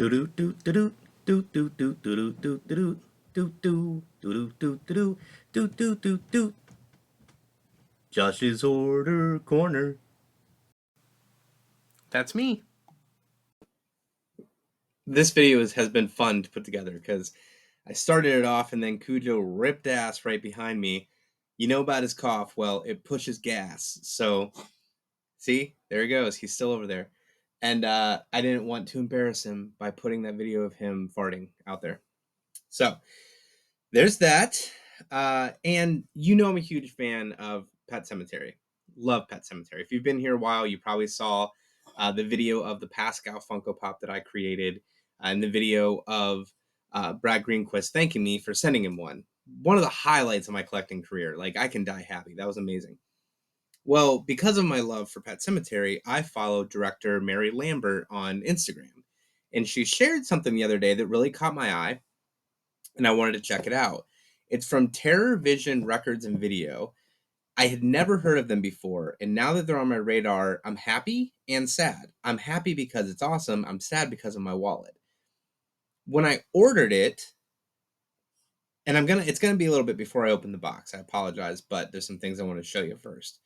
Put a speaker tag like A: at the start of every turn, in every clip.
A: Do do do do do do do do do do do do do do do do do do do do. Josh's Order Corner. That's me. This video has been fun to put together because I started it off and then Cujo ripped ass right behind me. You know about his cough. Well, it pushes gas. So, see, there he goes. He's still over there. And I didn't want to embarrass him by putting that video of him farting out there. So, there's that. And you know I'm a huge fan of Pet Sematary. Love Pet Sematary. If you've been here a while, you probably saw the video of the Pascal Funko Pop that I created and the video of Brad Greenquist thanking me for sending him one. One of the highlights of my collecting career. Like, I can die happy. That was amazing. Well, because of my love for Pet Sematary, I followed director Mary Lambert on Instagram. And she shared something the other day that really caught my eye, and I wanted to check it out. It's from Terror Vision Records and Video. I had never heard of them before, and now that they're on my radar, I'm happy and sad. I'm happy because it's awesome. I'm sad because of my wallet. When I ordered it, and it's gonna be a little bit before I open the box. I apologize, but there's some things I want to show you first.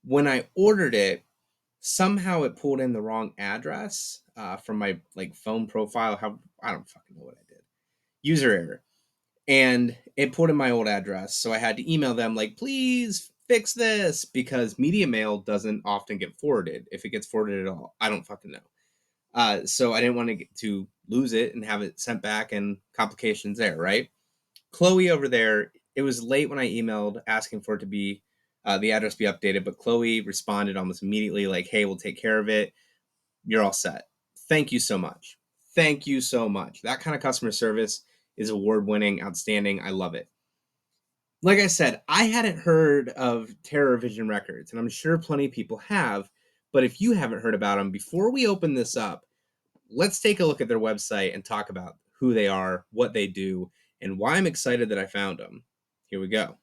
A: When I ordered it, somehow it pulled in the wrong address from my phone profile. How I don't fucking know what I did. User error. And it put in my old address, so I had to email them like, please fix this, because media mail doesn't often get forwarded, if it gets forwarded at all. I don't fucking know. So I didn't want to lose it and have it sent back and complications there, right? Chloe over there, it was late when I emailed asking for it to be the address be updated, but Chloe responded almost immediately like, hey, we'll take care of it. You're all set. Thank you so much. Thank you so much. That kind of customer service is award-winning, outstanding. I love it. Like I said, I hadn't heard of Terror Vision Records, and I'm sure plenty of people have. But if you haven't heard about them, before we open this up, let's take a look at their website and talk about who they are, what they do, and why I'm excited that I found them. Here we go.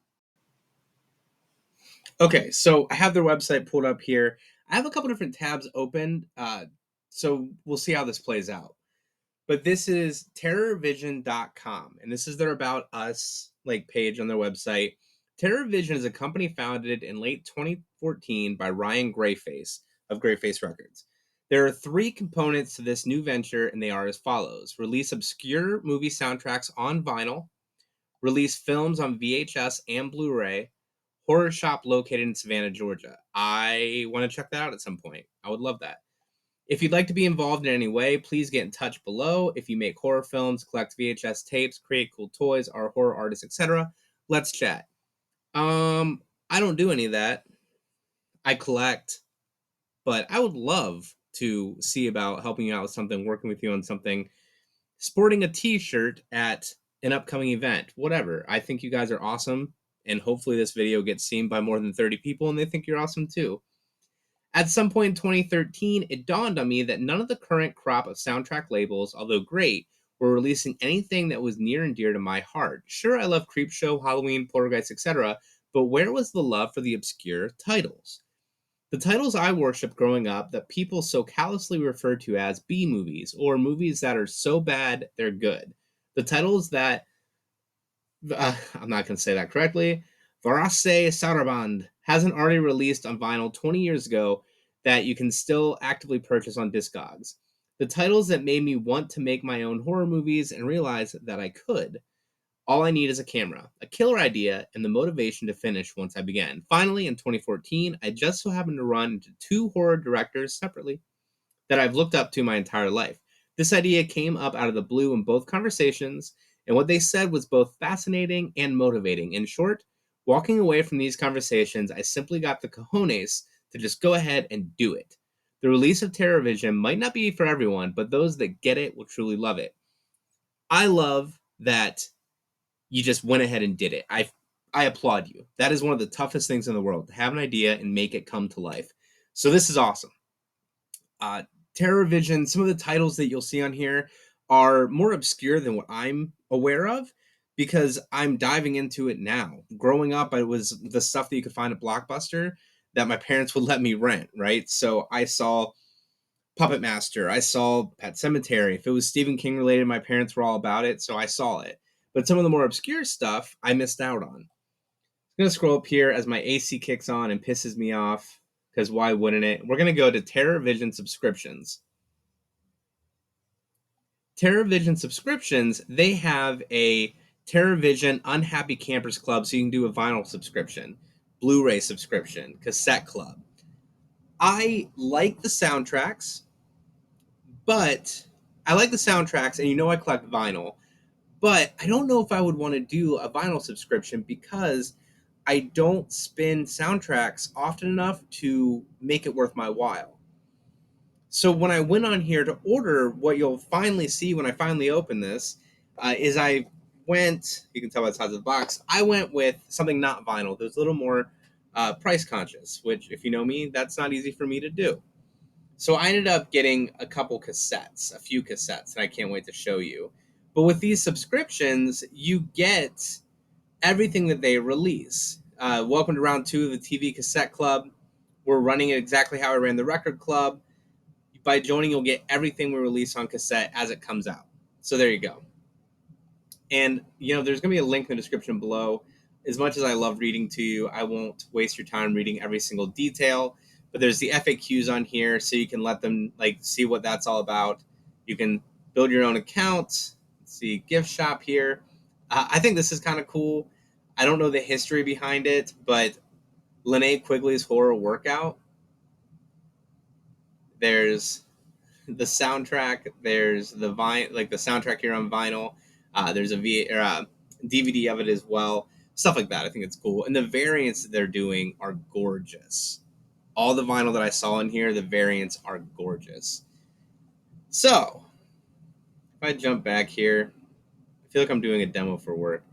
A: Okay, so I have their website pulled up here. I have a couple different tabs open, so we'll see how this plays out. But this is terrorvision.com, and this is their About Us page on their website. TerrorVision is a company founded in late 2014 by Ryan Grayface of Grayface Records. There are three components to this new venture, and they are as follows: release obscure movie soundtracks on vinyl, release films on VHS and Blu-ray, horror shop located in Savannah, Georgia. I want to check that out at some point. I would love that. If you'd like to be involved in any way, please get in touch below. If you make horror films, collect VHS tapes, create cool toys, are horror artists, etc., let's chat. I don't do any of that. I collect, but I would love to see about helping you out with something, working with you on something, sporting a t-shirt at an upcoming event, whatever. I think you guys are awesome, and hopefully this video gets seen by more than 30 people and they think you're awesome too. At some point in 2013, it dawned on me that none of the current crop of soundtrack labels, although great, were releasing anything that was near and dear to my heart. Sure, I love Creepshow, Halloween, Poltergeist, etc., but where was the love for the obscure titles? The titles I worshipped growing up that people so callously refer to as B movies, or movies that are so bad they're good. The titles that, I'm not going to say that correctly, Varasse Saraband hasn't already released on vinyl 20 years ago that you can still actively purchase on Discogs. The titles that made me want to make my own horror movies and realize that I could. All I need is a camera, a killer idea, and the motivation to finish once I began. Finally, in 2014, I just so happened to run into two horror directors separately that I've looked up to my entire life. This idea came up out of the blue in both conversations, and what they said was both fascinating and motivating. In short, walking away from these conversations, I simply got the cojones to just go ahead and do it. The release of TerrorVision might not be for everyone, but those that get it will truly love it. I love that you just went ahead and did it. I applaud you. That is one of the toughest things in the world, to have an idea and make it come to life. So this is awesome. Uh, TerrorVision, some of the titles that you'll see on here are more obscure than what I'm aware of because I'm diving into it now. Growing up, it was the stuff that you could find at Blockbuster that my parents would let me rent, right? So I saw Puppet Master. I saw Pet Sematary. If it was Stephen King related, my parents were all about it, so I saw it. But some of the more obscure stuff I missed out on. I'm going to scroll up here as my AC kicks on and pisses me off, because why wouldn't it? We're going to go to Terror Vision subscriptions. Terror Vision subscriptions, they have a Terror Vision Unhappy Campers Club, so you can do a vinyl subscription, Blu-ray subscription, cassette club. I like the soundtracks, but I like the soundtracks, and I collect vinyl, but I don't know if I would want to do a vinyl subscription because I don't spin soundtracks often enough to make it worth my while. So when I went on here to order, what you'll finally see when I finally open this is you can tell by the size of the box, I went with something not vinyl. There's a little more price conscious, which if you know me, that's not easy for me to do. So I ended up getting a few cassettes that I can't wait to show you. But with these subscriptions, you get everything that they release. Welcome to round 2 of the TV Cassette Club. We're running it exactly how I ran the Record Club. By joining, you'll get everything we release on cassette as it comes out. So there you go. And, there's going to be a link in the description below. As much as I love reading to you, I won't waste your time reading every single detail. But there's the FAQs on here, so you can let them see what that's all about. You can build your own account. See gift shop here. I think this is kind of cool. I don't know the history behind it, but Linnea Quigley's horror workout. There's the soundtrack. There's the soundtrack here on vinyl. There's a DVD of it as well. Stuff like that. I think it's cool. And the variants that they're doing are gorgeous. All the vinyl that I saw in here, the variants are gorgeous. So, if I jump back here, I feel like I'm doing a demo for work.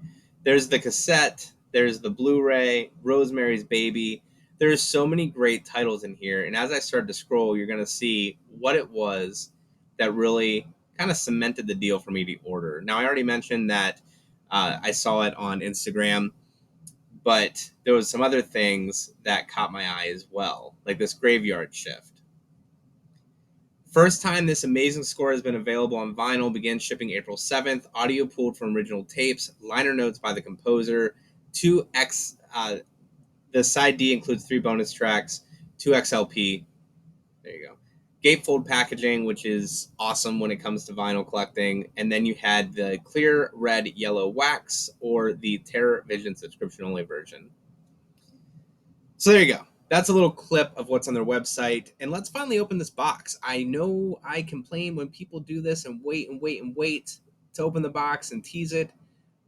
A: There's the cassette. There's the Blu-ray, Rosemary's Baby. There's so many great titles in here. And as I start to scroll, you're going to see what it was that really kind of cemented the deal for me to order. Now, I already mentioned that I saw it on Instagram, but there was some other things that caught my eye as well, like this Graveyard Shift. First time this amazing score has been available on vinyl, began shipping April 7th. Audio pulled from original tapes, liner notes by the composer, 2X. The side D includes 3 bonus tracks, 2XLP. There you go. Gatefold packaging, which is awesome when it comes to vinyl collecting. And then you had the clear red yellow wax or the Terror Vision subscription only version. So there you go. That's a little clip of what's on their website. And let's finally open this box. I know I complain when people do this and wait to open the box and tease it,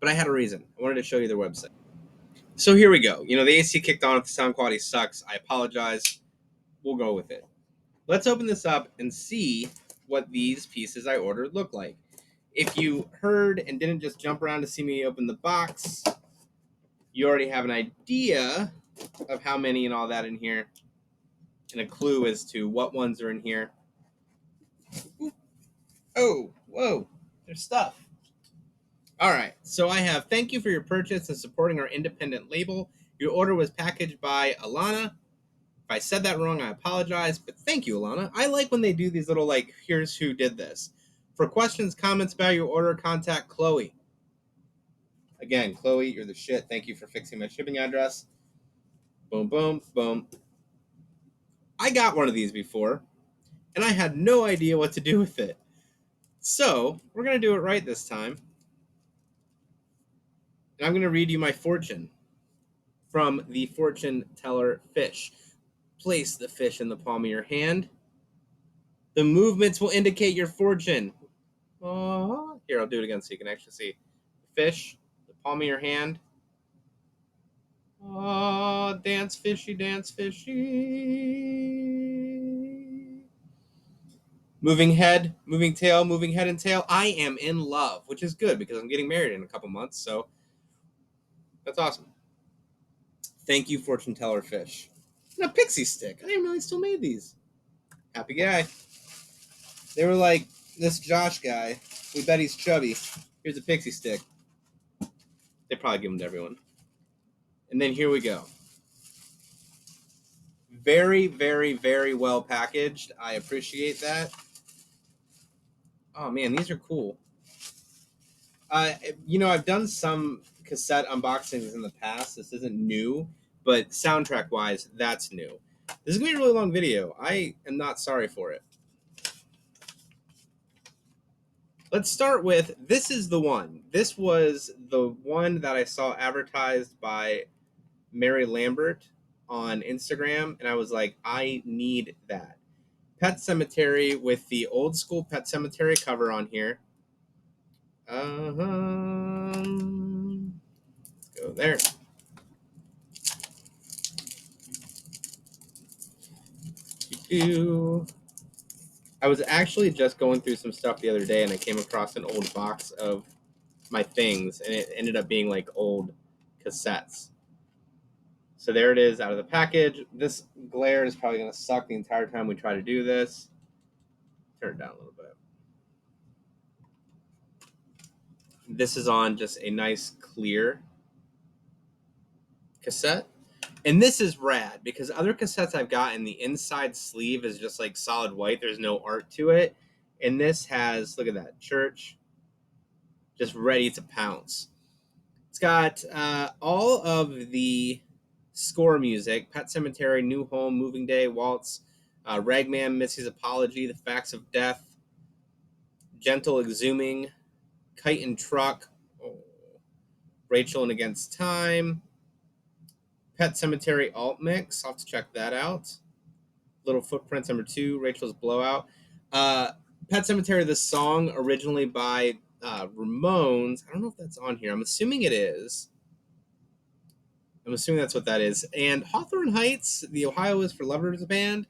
A: but I had a reason. I wanted to show you their website. So here we go. The AC kicked on. If the sound quality sucks, I apologize. We'll go with it. Let's open this up and see what these pieces I ordered look like. If you heard and didn't just jump around to see me open the box, you already have an idea of how many and all that in here, and a clue as to what ones are in here. Ooh. Oh, whoa, there's stuff. All right, so I have thank you for your purchase and supporting our independent label. Your order was packaged by Alana. If I said that wrong, I apologize, but thank you, Alana. I like when they do these little, here's who did this. For questions, comments about your order, contact Chloe. Again, Chloe, you're the shit. Thank you for fixing my shipping address. Boom, boom, boom. I got one of these before, and I had no idea what to do with it. So, we're going to do it right this time. And I'm going to read you my fortune from the fortune teller fish. Place the fish in the palm of your hand. The movements will indicate your fortune. Here, I'll do it again so you can actually see. Fish, the palm of your hand. Dance fishy, dance fishy. Moving head, moving tail, moving head and tail. I am in love, which is good because I'm getting married in a couple months, so that's awesome. Thank you, fortune teller fish. And a pixie stick. I didn't know they still made these. Happy guy. They were like, this Josh guy, we bet he's chubby. Here's a pixie stick. They probably give them to everyone. And then here we go. Very, very, very well packaged. I appreciate that. Oh man, these are cool. I've done some cassette unboxings in the past. This isn't new, but soundtrack wise, that's new. This is gonna be a really long video. I am not sorry for it. Let's start with this is the one. This was the one that I saw advertised by Mary Lambert on Instagram, and I was like, I need that. Pet Sematary with the old school Pet Sematary cover on here. Let's go there. I was actually just going through some stuff the other day, and I came across an old box of my things, and it ended up being like old cassettes. So there it is out of the package. This glare is probably going to suck the entire time we try to do this. Turn it down a little bit. This is on just a nice clear cassette. And this is rad because other cassettes I've gotten, the inside sleeve is just like solid white. There's no art to it. And this has, look at that, church, just ready to pounce. It's got all of the score music: Pet Sematary, New Home, Moving Day, Waltz, Ragman, Missy's Apology, The Facts of Death, Gentle Exhuming, Kite and Truck, oh, Rachel and Against Time, Pet Sematary Alt Mix. I'll have to check that out. Little Footprints #2, Rachel's Blowout. Uh, Pet Sematary, the song originally by Ramones. I don't know if that's on here. I'm assuming it is. I'm assuming that's what that is. And Hawthorne Heights, the Ohio is for Lovers band,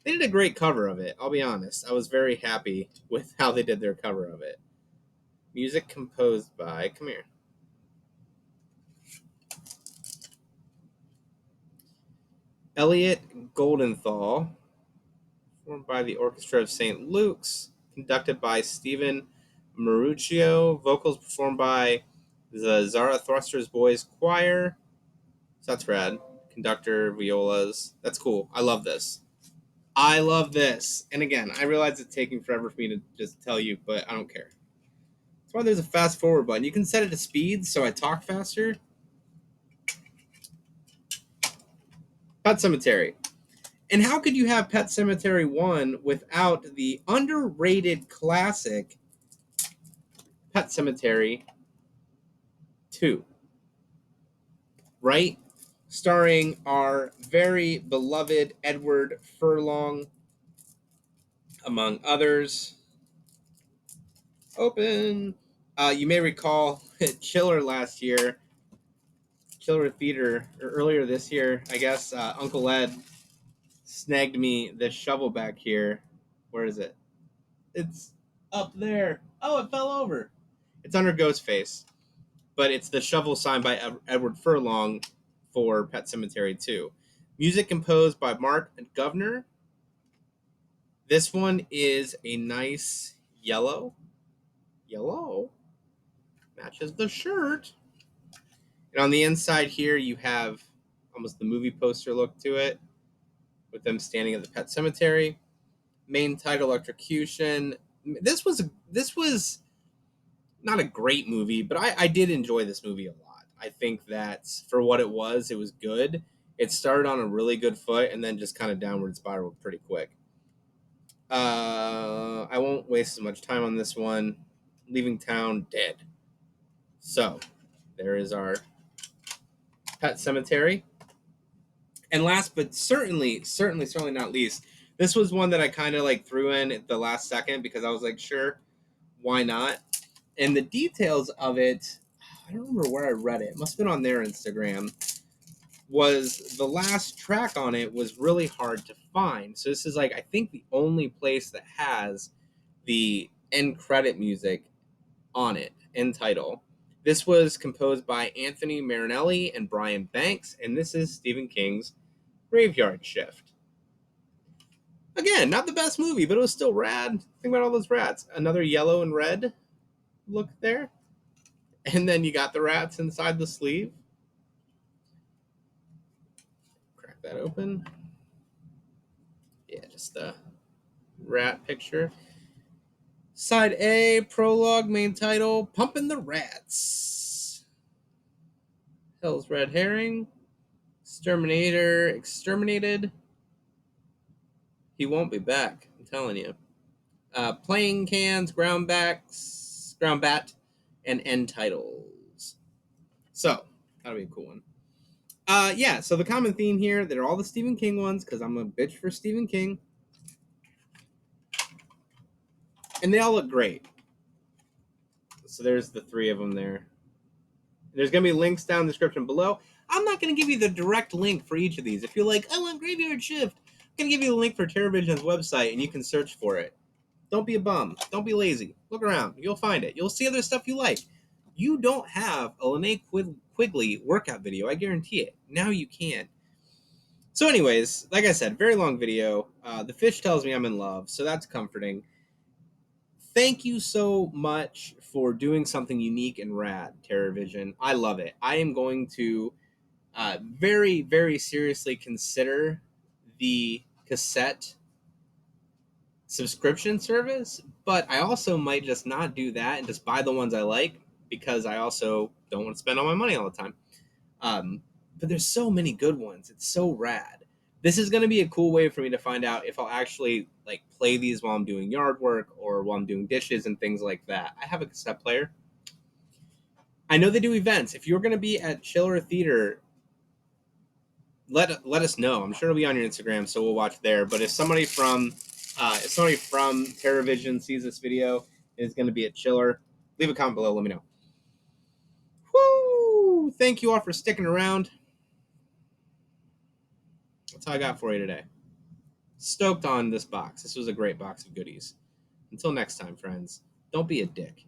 A: they did a great cover of it. I'll be honest. I was very happy with how they did their cover of it. Music composed by, come here, Elliot Goldenthal, performed by the Orchestra of St. Luke's, conducted by Stephen Maruccio, vocals performed by the Zarathustra's Boys Choir. So that's rad. Conductor, violas. That's cool. I love this. I love this. And again, I realize it's taking forever for me to just tell you, but I don't care. That's why there's a fast forward button. You can set it to speed so I talk faster. Pet Sematary. And how could you have Pet Sematary 1 without the underrated classic Pet Sematary 2? Right? Starring our very beloved Edward Furlong, among others. Open. You may recall Chiller last year, Chiller Theater, or earlier this year, I guess, Uncle Ed snagged me this shovel back here. Where is it? It's up there. Oh, it fell over. It's under Ghostface, but it's the shovel signed by Edward Furlong for Pet Sematary 2. Music composed by Mark Governor. This one is a nice yellow. Yellow matches the shirt. And on the inside here, you have almost the movie poster look to it, with them standing at the Pet Sematary. Main title, Electrocution. This was not a great movie, but I did enjoy this movie a lot. I think that for what it was good. It started on a really good foot and then just kind of downward spiraled pretty quick. I won't waste as much time on this one. Leaving Town dead. So there is our Pet Sematary. And last but certainly not least, this was one that I kind of like threw in at the last second because I was like, sure, why not? And the details of it, I don't remember where I read it. It must have been on their Instagram. Was the last track on it was really hard to find. So this is like, I think the only place that has the end credit music on it, end title. This was composed by Anthony Marinelli and Brian Banks, and this is Stephen King's Graveyard Shift. Again, not the best movie, but it was still rad. Think about all those rats. Another yellow and red look there. And then you got the rats inside the sleeve. Crack that open. Yeah, just the rat picture. Side A, prologue, main title, Pumping the Rats. Hell's Red Herring. Exterminator, exterminated. He won't be back, I'm telling you. Playing cans, ground bat, and end titles. So, that'll be a cool one. Yeah, so the common theme here, they're all the Stephen King ones, because I'm a bitch for Stephen King. And they all look great. So there's the three of them there. There's going to be links down in the description below. I'm not going to give you the direct link for each of these. If you're like, I want Graveyard Shift, I'm going to give you the link for TerraVision's website, and you can search for it. Don't be a bum. Don't be lazy. Look around. You'll find it. You'll see other stuff you like. You don't have a Linnea Quigley workout video. I guarantee it. Now you can. So anyways, like I said, very long video. The fish tells me I'm in love, so that's comforting. Thank you so much for doing something unique and rad, TerraVision. I love it. I am going to very, very seriously consider the cassette subscription service, but I also might just not do that and just buy the ones I like because I also don't want to spend all my money all the time. But there's so many good ones. It's so rad. This is going to be a cool way for me to find out if I'll actually like play these while I'm doing yard work or while I'm doing dishes and things like that. I have a cassette player. I know they do events. If you're going to be at Chiller Theater, let us know. I'm sure it'll be on your Instagram, so we'll watch there. But if somebody from TerraVision sees this video and is going to be at Chiller, leave a comment below. Let me know. Woo! Thank you all for sticking around. That's all I got for you today. Stoked on this box. This was a great box of goodies. Until next time, friends, don't be a dick.